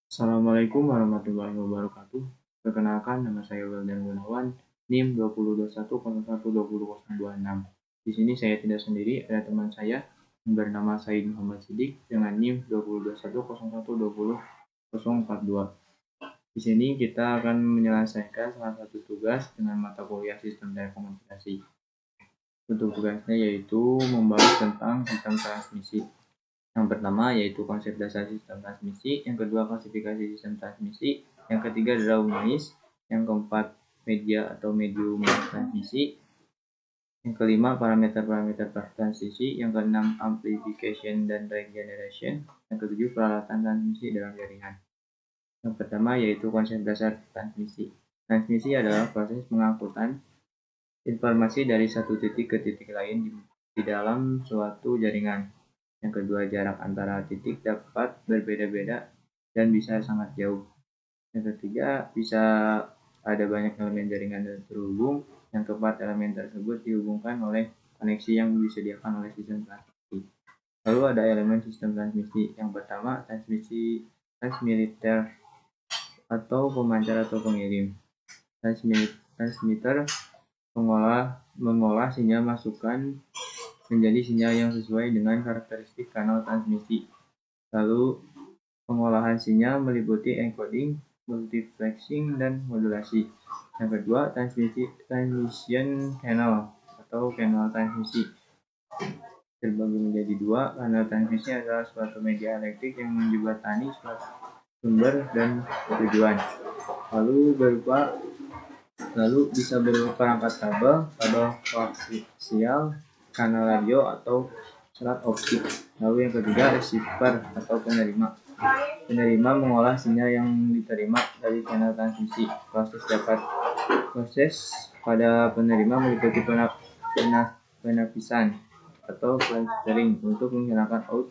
Assalamualaikum warahmatullahi wabarakatuh. Perkenalkan, nama saya Wildan Gunawan, NIM 2021012026. Di sini saya tidak sendiri, ada teman saya yang bernama Said Muhammad Sidik dengan NIM 2021012042. Di sini kita akan menyelesaikan salah satu tugas dengan mata kuliah Sistem Telekomunikasi. Untuk tugasnya yaitu membahas tentang sistem transmisi. Yang pertama yaitu konsep dasar sistem transmisi, yang kedua klasifikasi sistem transmisi, yang ketiga draw noise, yang keempat media atau medium transmisi, yang kelima parameter-parameter transmisi, yang keenam amplification dan regeneration, yang ketujuh peralatan transmisi dalam jaringan. Yang pertama yaitu konsep dasar transmisi. Transmisi adalah proses pengangkutan informasi dari satu titik ke titik lain di dalam suatu jaringan. Yang kedua, jarak antara titik dapat berbeda-beda dan bisa sangat jauh. Yang ketiga, bisa ada banyak elemen jaringan yang terhubung. Yang keempat, elemen tersebut dihubungkan oleh koneksi yang disediakan oleh sistem transmisi. Lalu ada elemen sistem transmisi. Yang pertama, transmitter atau pemancar atau pengirim. Transmitter mengolah sinyal masukan menjadi sinyal yang sesuai dengan karakteristik kanal transmisi. Lalu, pengolahan sinyal meliputi encoding, multiplexing, dan modulasi. Yang kedua, transmission channel atau kanal transmisi terbagi menjadi dua. Kanal transmisi adalah suatu media elektrik yang menjembatani suatu sumber dan tujuan. Lalu bisa berupa perangkat kabel koaksial, kanal radio, atau serat optik. Lalu yang ketiga, receiver atau penerima. Penerima mengolah sinyal yang diterima dari kanal transmisi. Proses pada penerima meliputi penapisan atau filtering untuk menghilangkan out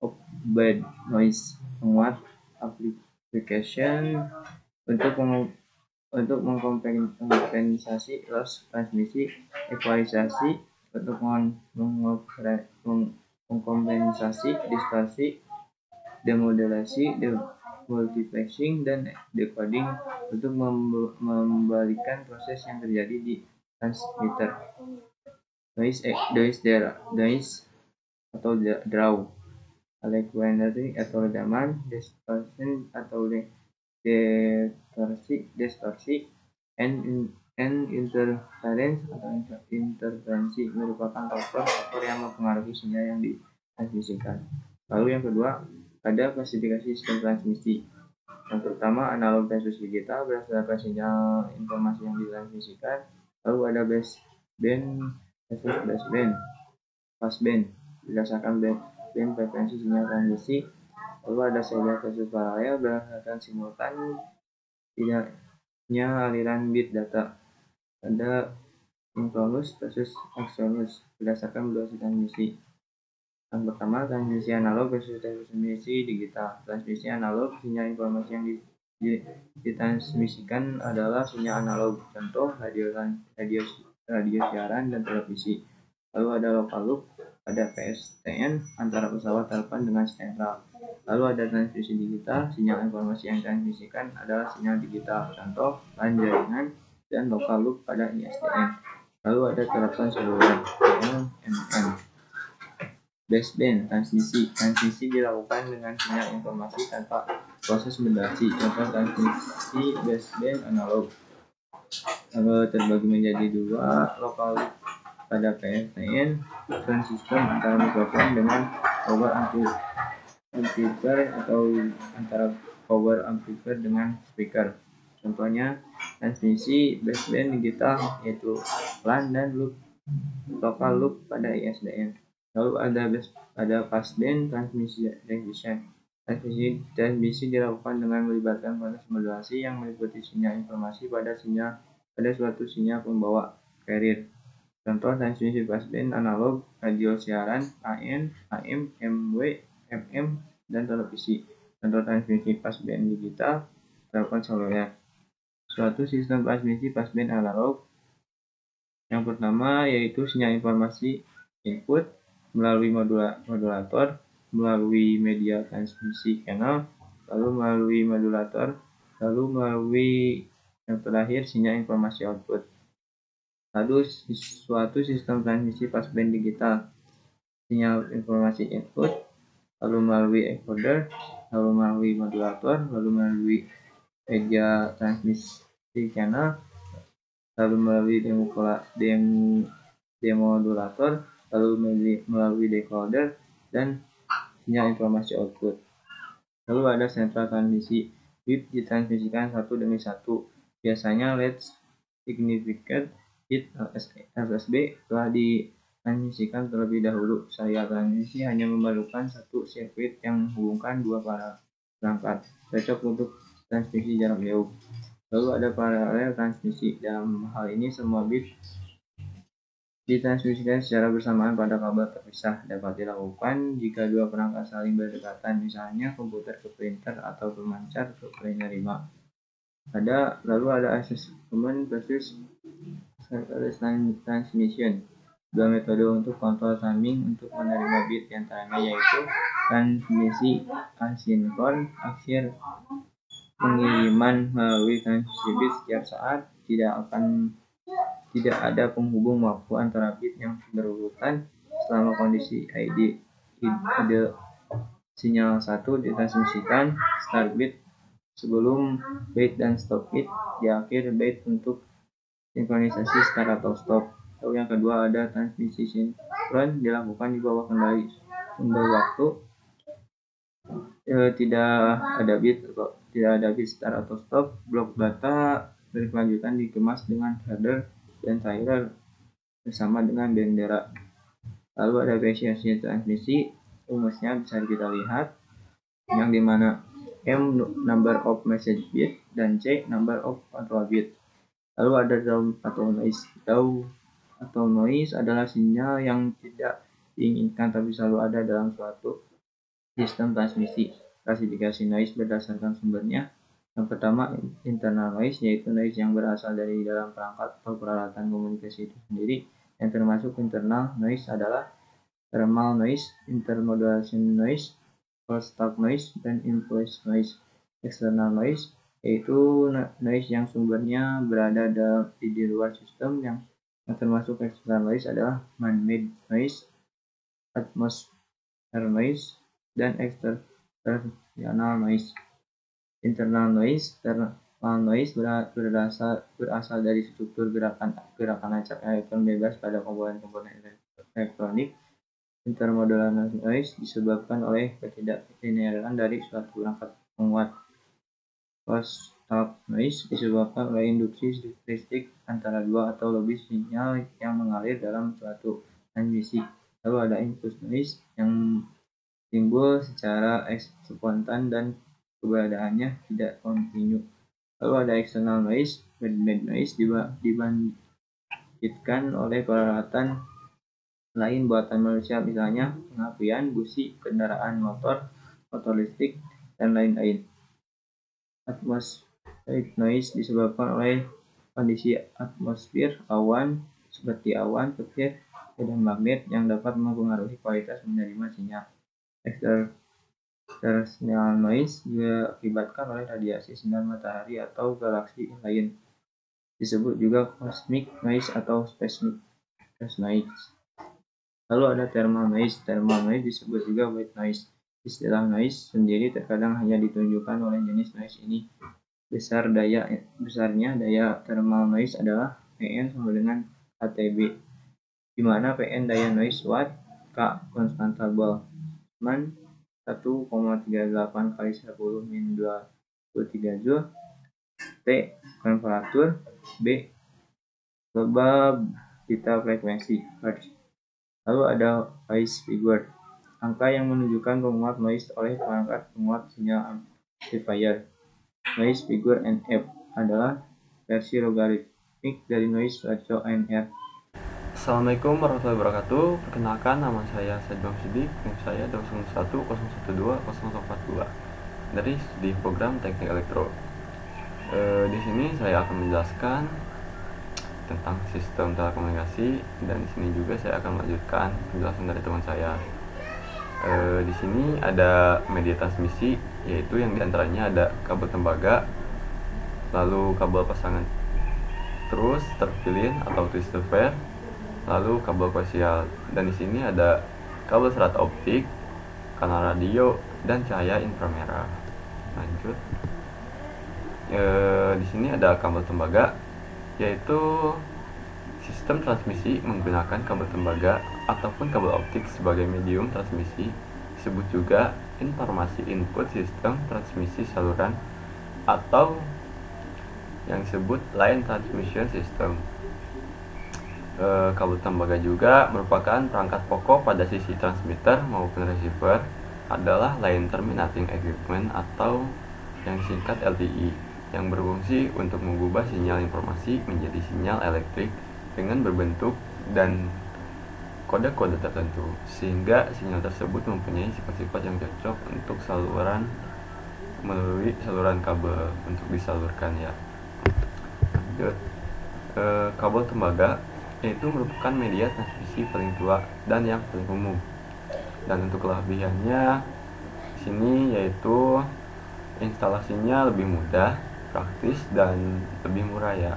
of band noise, penguat amplification untuk mengkompensasi loss transmisi, ekualisasi untuk mengkompensasi distorsi, demodulasi, multiplexing, dan decoding untuk membalikan proses yang terjadi di transmitter. Noise atau draw, frequency atau redaman, distortion atau distorsi, and interference atau interferensi merupakan faktor yang mempengaruhi sinyal yang ditransmisikan. Lalu yang kedua, ada klasifikasi sistem transmisi. Yang pertama, analog versus digital berdasarkan sinyal informasi yang ditransmisikan. Lalu ada baseband versus passband berdasarkan band frekuensi sinyal transmisi. Lalu ada serial versus paralel berdasarkan simultan tidaknya aliran bit data. Ada synchronous versus asynchronous berdasarkan durasi transmisi. Yang pertama, transmisi analog versus transmisi digital. Transmisi analog, sinyal informasi yang ditransmisikan adalah sinyal analog, contoh radio siaran dan televisi. Lalu ada local loop, ada PSTN antara pesawat telepon dengan sentral. Lalu ada transmisi digital, sinyal informasi yang ditransmisikan adalah sinyal digital, contoh LAN jaringan, dan local loop pada ISDN. Lalu ada telepon seluler, TLMN. Baseband transmisi dilakukan dengan sinyal informasi tanpa proses modulasi, contoh transmisi baseband analog. Terbagi menjadi dua, local loop pada PSTN, transistor antara mikrofon dengan power amplifier atau antara power amplifier dengan speaker. Contohnya transmisi baseband digital yaitu LAN dan local loop pada ISDN. Lalu ada passband transmisi dilakukan dengan melibatkan proses modulasi yang meliputi sinyal informasi pada suatu sinyal pembawa carrier. Contoh transmisi passband analog, radio siaran, AM, MW, FM, dan televisi. Contoh transmisi passband digital, telepon seluler. Suatu sistem transmisi passband analog. Yang pertama yaitu sinyal informasi input melalui modulator, melalui media transmisi channel, lalu melalui modulator, lalu melalui yang terakhir sinyal informasi output. Lalu suatu sistem transmisi passband digital, sinyal informasi input, lalu melalui encoder, lalu melalui modulator, lalu melalui media transmisi channel, lalu melalui demodulator, lalu melalui decoder, dan sinyal informasi output. Lalu ada sentral transmisi, bit ditransmisikan satu demi satu. Biasanya least significant bit LSB telah ditransmisikan terlebih dahulu. Serial transmisi hanya memerlukan satu sirkuit yang menghubungkan dua perangkat, cocok untuk transmisi jarak jauh. Lalu ada paralel transmisi. Dalam hal ini semua bit ditransmisikan secara bersamaan pada kabel terpisah. Dapat dilakukan jika dua perangkat saling berdekatan, misalnya komputer ke printer atau pemancar ke penerima. Lalu ada assessment versus serverless transmission. Dua metode untuk kontrol timing untuk menerima bit, diantaranya yaitu transmisi asinkron, akhir pengiriman melalui transmisi bit setiap saat, tidak ada penghubung waktu antara bit yang berurutan selama kondisi ide sinyal 1 ditransmisikan start bit sebelum wait dan stop bit di akhir bit untuk sinkronisasi start atau stop. Lalu yang kedua ada transmisi sinkron, dilakukan di bawah kendali sumber waktu, tidak ada bit start atau stop. Blok data berkelanjutan dikemas dengan header dan trailer bersama dengan bendera. Lalu ada efisiensi transmisi, rumusnya bisa kita lihat, yang dimana M number of message bit dan C number of control bit. Lalu ada DAW atau noise. DAW atau noise adalah sinyal yang tidak diinginkan tapi selalu ada dalam suatu sistem transmisi. Klasifikasi noise berdasarkan sumbernya. Yang pertama, internal noise, yaitu noise yang berasal dari dalam perangkat atau peralatan komunikasi itu sendiri. Yang termasuk internal noise adalah thermal noise, intermodulation noise, crosstalk noise, dan influence noise. External noise yaitu noise yang sumbernya berada di luar sistem. Yang termasuk external noise adalah man-made noise, atmosphere noise, dan external noise. Internal noise berasal dari struktur gerakan acak elektron bebas pada komponen-komponen elektronik. Intermodulation noise disebabkan oleh ketidakliniaran dari suatu perangkat penguat. Crosstalk noise disebabkan oleh induksi listrik antara dua atau lebih sinyal yang mengalir dalam suatu transmisi. Lalu ada impulse noise yang timbul secara spontan dan keberadaannya tidak kontinu. Lalu ada external noise, man-made noise dibangkitkan oleh peralatan lain buatan manusia, misalnya pengapian, busi, kendaraan motor listrik, dan lain-lain. Atmospheric noise disebabkan oleh kondisi atmosfer, awan, seperti awan, petir, dan magnet yang dapat mempengaruhi kualitas menerima sinyal. External noise diakibatkan oleh radiasi sinar matahari atau galaksi lain. Disebut juga cosmic noise atau space noise. Lalu ada thermal noise. Thermal noise disebut juga white noise. Istilah noise sendiri terkadang hanya ditunjukkan oleh jenis noise ini. Besarnya daya thermal noise adalah Pn sama dengan KTB, di mana Pn daya noise watt, K konstanta Boltzmann 1,38 kali 10 min 23 Joule, T temperatur, B lembab beta frekuensi Hertz. Lalu ada phase figure, angka yang menunjukkan penguat noise oleh perangkat penguat sinyal amplifier. Noise figure NF adalah versi logaritmik dari noise ratio NR. Assalamualaikum warahmatullahi wabarakatuh. Perkenalkan, nama saya Said Bang Sidik, NIM saya 201012042 dari studi program Teknik Elektro. Di sini saya akan menjelaskan tentang sistem telekomunikasi, dan di sini juga saya akan melanjutkan penjelasan dari teman saya. Di sini ada media transmisi, yaitu yang diantaranya ada kabel tembaga, lalu kabel pasangan terus terpilin atau twisted pair, lalu kabel koaksial. Dan di sini ada kabel serat optik, kanal radio, dan cahaya inframerah. Lanjut. Di sini ada kabel tembaga, yaitu sistem transmisi menggunakan kabel tembaga ataupun kabel optik sebagai medium transmisi. Disebut juga informasi input sistem transmisi saluran atau yang disebut line transmission system. Kabel tembaga juga merupakan perangkat pokok pada sisi transmitter maupun receiver, adalah line terminating equipment atau yang disingkat LTE, yang berfungsi untuk mengubah sinyal informasi menjadi sinyal elektrik dengan berbentuk dan kode-kode tertentu, sehingga sinyal tersebut mempunyai sifat-sifat yang cocok untuk saluran melalui saluran kabel untuk disalurkan ya. Lanjut. Kabel tembaga yaitu merupakan media transmisi paling tua dan yang paling umum. Dan untuk kelebihannya di sini yaitu instalasinya lebih mudah, praktis, dan lebih murah ya.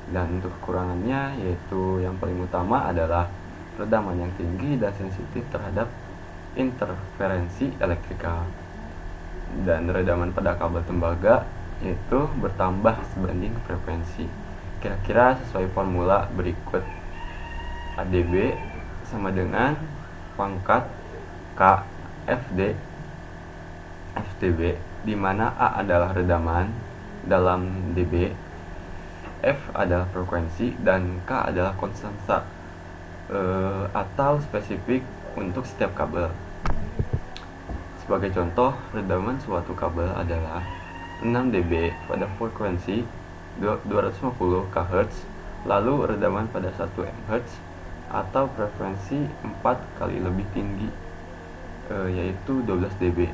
Dan untuk kekurangannya yaitu yang paling utama adalah redaman yang tinggi dan sensitif terhadap interferensi elektrikal. Dan redaman pada kabel tembaga yaitu bertambah sebanding frekuensi. Kira-kira sesuai formula berikut. AdB sama dengan pangkat K FD FTB, di mana A adalah redaman dalam dB, F adalah frekuensi, dan K adalah konstanta atau spesifik untuk setiap kabel. Sebagai contoh, redaman suatu kabel adalah 6 dB pada frekuensi 250 kHz, lalu redaman pada 1 MHz atau frekuensi 4 kali lebih tinggi, yaitu 12 dB.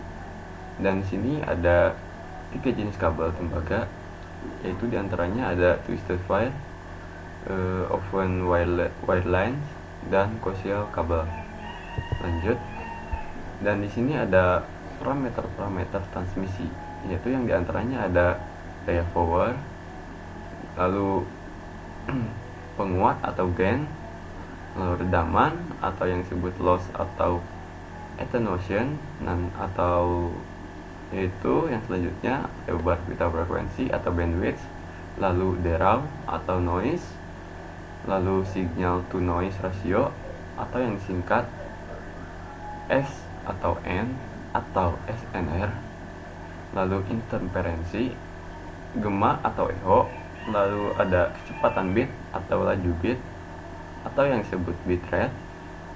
Dan di sini ada 3 jenis kabel tembaga, yaitu diantaranya ada twisted pair, open wire lines, dan coaxial kabel. Lanjut. Dan di sini ada parameter-parameter transmisi, yaitu yang diantaranya ada daya power, lalu penguat atau gain, lalu redaman atau yang disebut loss atau attenuation, dan atau yaitu yang selanjutnya lebar pita frekuensi atau bandwidth, lalu derau atau noise, lalu signal to noise ratio atau yang disingkat S atau N atau SNR, lalu interferensi, gema atau echo, lalu ada kecepatan bit atau laju bit atau yang disebut bit rate,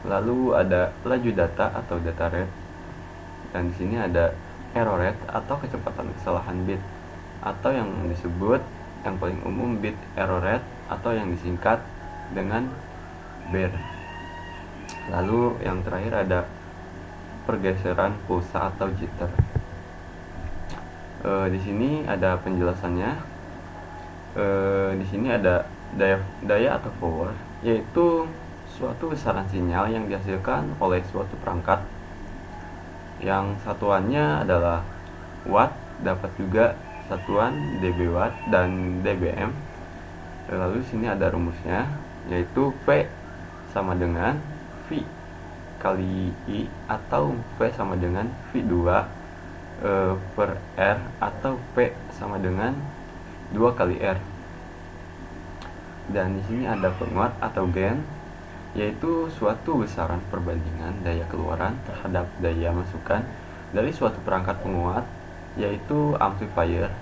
lalu ada laju data atau data rate, dan di sini ada error rate atau kecepatan kesalahan bit atau yang disebut yang paling umum bit error rate atau yang disingkat dengan BER. Lalu yang terakhir ada pergeseran pulsa atau jitter. Di sini ada penjelasannya. Di sini ada daya atau power, yaitu suatu besaran sinyal yang dihasilkan oleh suatu perangkat yang satuannya adalah watt, dapat juga satuan dB watt dan dBm. Lalu sini ada rumusnya, yaitu P sama dengan V kali I atau P sama dengan V2 per R atau P sama dengan 2 kali R. Dan di sini ada penguat atau gain, yaitu suatu besaran perbandingan daya keluaran terhadap daya masukan dari suatu perangkat penguat, yaitu amplifier.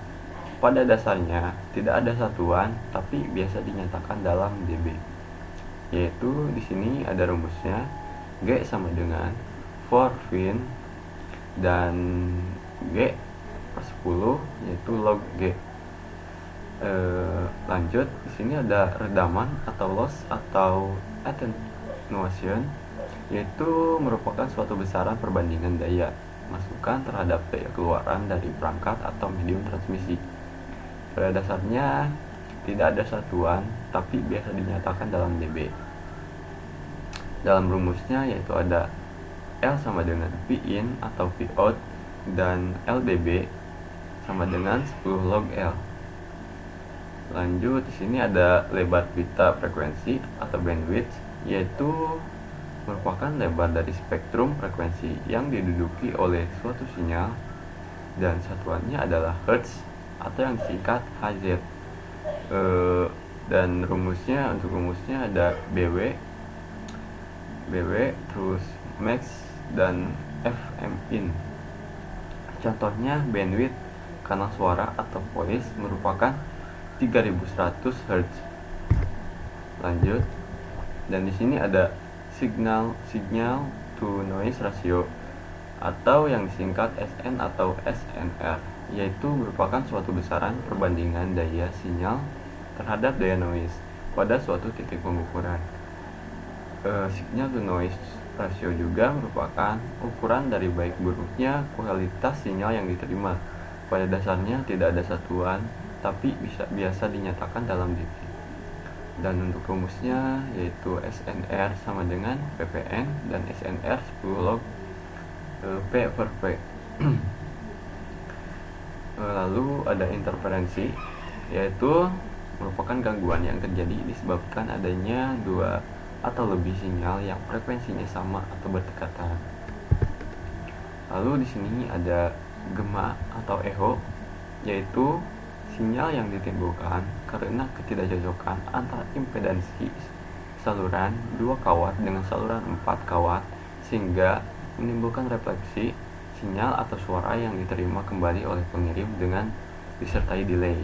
Pada dasarnya tidak ada satuan, tapi biasa dinyatakan dalam dB. Yaitu di sini ada rumusnya, G sama dengan 4 Vin dan G per 10, yaitu log G. Lanjut, di sini ada redaman atau loss atau attenuation, yaitu merupakan suatu besaran perbandingan daya masukan terhadap daya keluaran dari perangkat atau medium transmisi. Pada dasarnya tidak ada satuan, tapi biasa dinyatakan dalam dB. Dalam rumusnya yaitu ada L sama dengan Pin atau Pout, dan LDB sama dengan 10 log L. Lanjut, di sini ada lebar pita frekuensi atau bandwidth, yaitu merupakan lebar dari spektrum frekuensi yang diduduki oleh suatu sinyal, dan satuannya adalah hertz atau yang disingkat Hz. Dan untuk rumusnya ada BW, terus max dan Fmin. Contohnya bandwidth kanal suara atau voice merupakan 3100 Hz. Lanjut, dan di sini ada signal to noise ratio atau yang disingkat SN atau SNR, yaitu merupakan suatu besaran perbandingan daya sinyal terhadap daya noise pada suatu titik pengukuran. Signal to noise ratio juga merupakan ukuran dari baik buruknya kualitas sinyal yang diterima. Pada dasarnya tidak ada satuan, tapi biasa dinyatakan dalam dB. Dan untuk rumusnya yaitu SNR sama dengan ppn, dan SNR 10 log P per P. Lalu ada interferensi, yaitu merupakan gangguan yang terjadi disebabkan adanya dua atau lebih sinyal yang frekuensinya sama atau berdekatan. Lalu di sini ada gema atau echo, yaitu sinyal yang ditimbulkan karena ketidakcocokan antara impedansi saluran 2 kawat dengan saluran 4 kawat, sehingga menimbulkan refleksi sinyal atau suara yang diterima kembali oleh pengirim dengan disertai delay.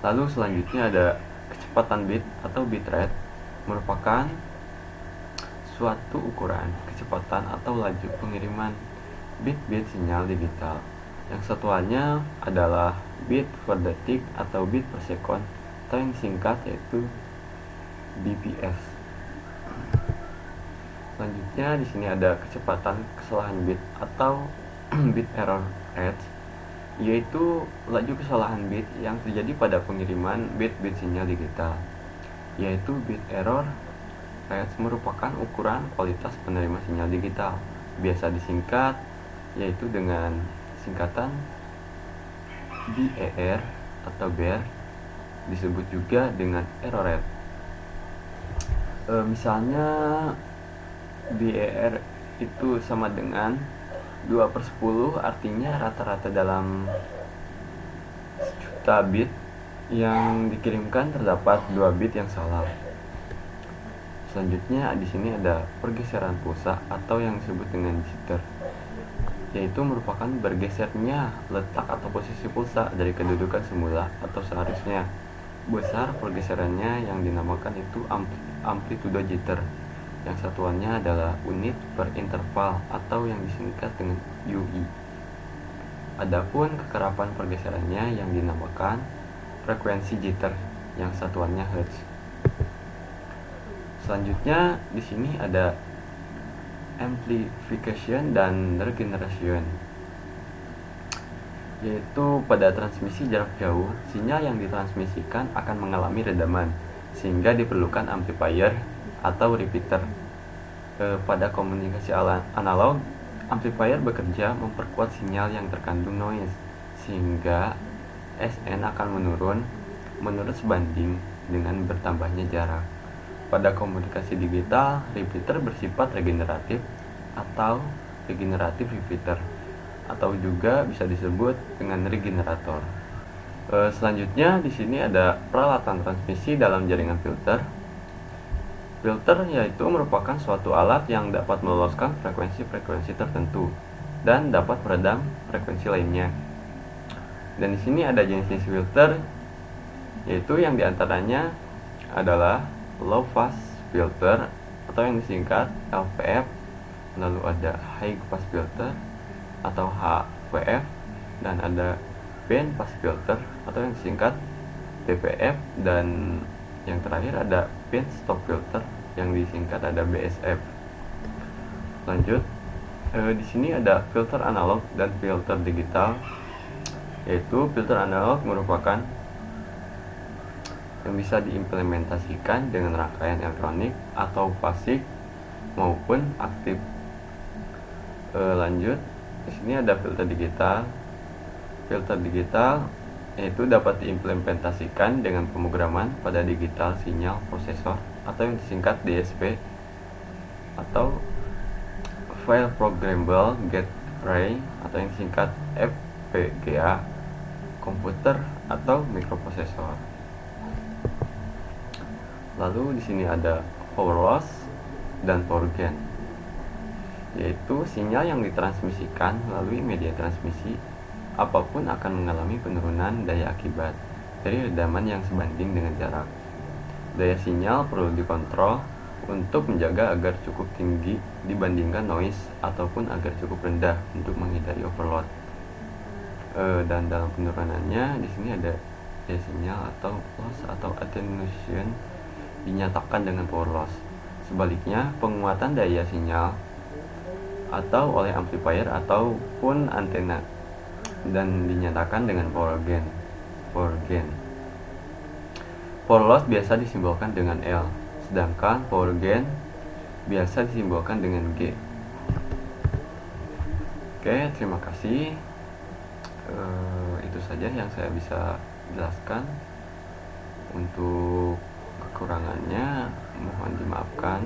Lalu selanjutnya ada kecepatan bit atau bitrate, merupakan suatu ukuran kecepatan atau laju pengiriman bit-bit sinyal digital, yang satuannya adalah bit per detik atau bit per second, atau yang disingkat yaitu bps. Selanjutnya di sini ada kecepatan kesalahan bit atau bit error rate, yaitu laju kesalahan bit yang terjadi pada pengiriman bit-bit sinyal digital, yaitu bit error rate merupakan ukuran kualitas penerima sinyal digital, biasa disingkat yaitu dengan singkatan BER atau BER, disebut juga dengan error rate. Misalnya BER itu sama dengan 2/10, artinya rata-rata dalam juta bit yang dikirimkan terdapat 2 bit yang salah. Selanjutnya di sini ada pergeseran pulsa atau yang disebut dengan jitter, yaitu merupakan bergesernya letak atau posisi pulsa dari kedudukan semula atau seharusnya. Besar pergeserannya yang dinamakan itu amplitudo jitter, yang satuannya adalah unit per interval atau yang disingkat dengan UI. Adapun kekerapan pergeserannya yang dinamakan frekuensi jitter, yang satuannya hertz. Selanjutnya di sini ada amplification dan regeneration, yaitu pada transmisi jarak jauh, sinyal yang ditransmisikan akan mengalami redaman, sehingga diperlukan amplifier atau repeater. Pada komunikasi analog, amplifier bekerja memperkuat sinyal yang terkandung noise, sehingga SN akan menurun sebanding dengan bertambahnya jarak. Pada komunikasi digital, repeater bersifat regeneratif atau regeneratif repeater, atau juga bisa disebut dengan regenerator. Selanjutnya di sini ada peralatan transmisi dalam jaringan filter. Filter yaitu merupakan suatu alat yang dapat meloloskan frekuensi-frekuensi tertentu dan dapat meredam frekuensi lainnya. Dan di sini ada jenis-jenis filter, yaitu yang diantaranya adalah low pass filter atau yang disingkat LPF, lalu ada high pass filter atau HPF, dan ada band pass filter atau yang disingkat BPF, dan yang terakhir ada band stop filter yang disingkat ada BSF. Lanjut, di sini ada filter analog dan filter digital, yaitu filter analog merupakan yang bisa diimplementasikan dengan rangkaian elektronik atau fasik maupun aktif. Lanjut, di sini ada filter digital. Filter digital yaitu dapat diimplementasikan dengan pemrograman pada digital sinyal prosesor atau yang disingkat DSP atau File Programmable Gate Array atau yang disingkat FPGA komputer atau mikroprosesor. Lalu di sini ada power loss dan power gain, yaitu sinyal yang ditransmisikan melalui media transmisi apapun akan mengalami penurunan daya akibat dari redaman yang sebanding dengan jarak. Daya sinyal perlu dikontrol untuk menjaga agar cukup tinggi dibandingkan noise ataupun agar cukup rendah untuk menghindari overload. Dan dalam penurunannya di sini ada daya sinyal atau loss atau attenuation dinyatakan dengan power loss. Sebaliknya, penguatan daya sinyal atau oleh amplifier ataupun antena dan dinyatakan dengan power gain. Power loss biasa disimbolkan dengan L, sedangkan power gain biasa disimbolkan dengan G. Oke, terima kasih. Itu saja yang saya bisa jelaskan. Untuk kekurangannya mohon dimaafkan.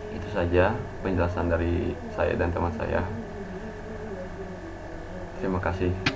Itu saja penjelasan dari saya dan teman saya. Terima kasih.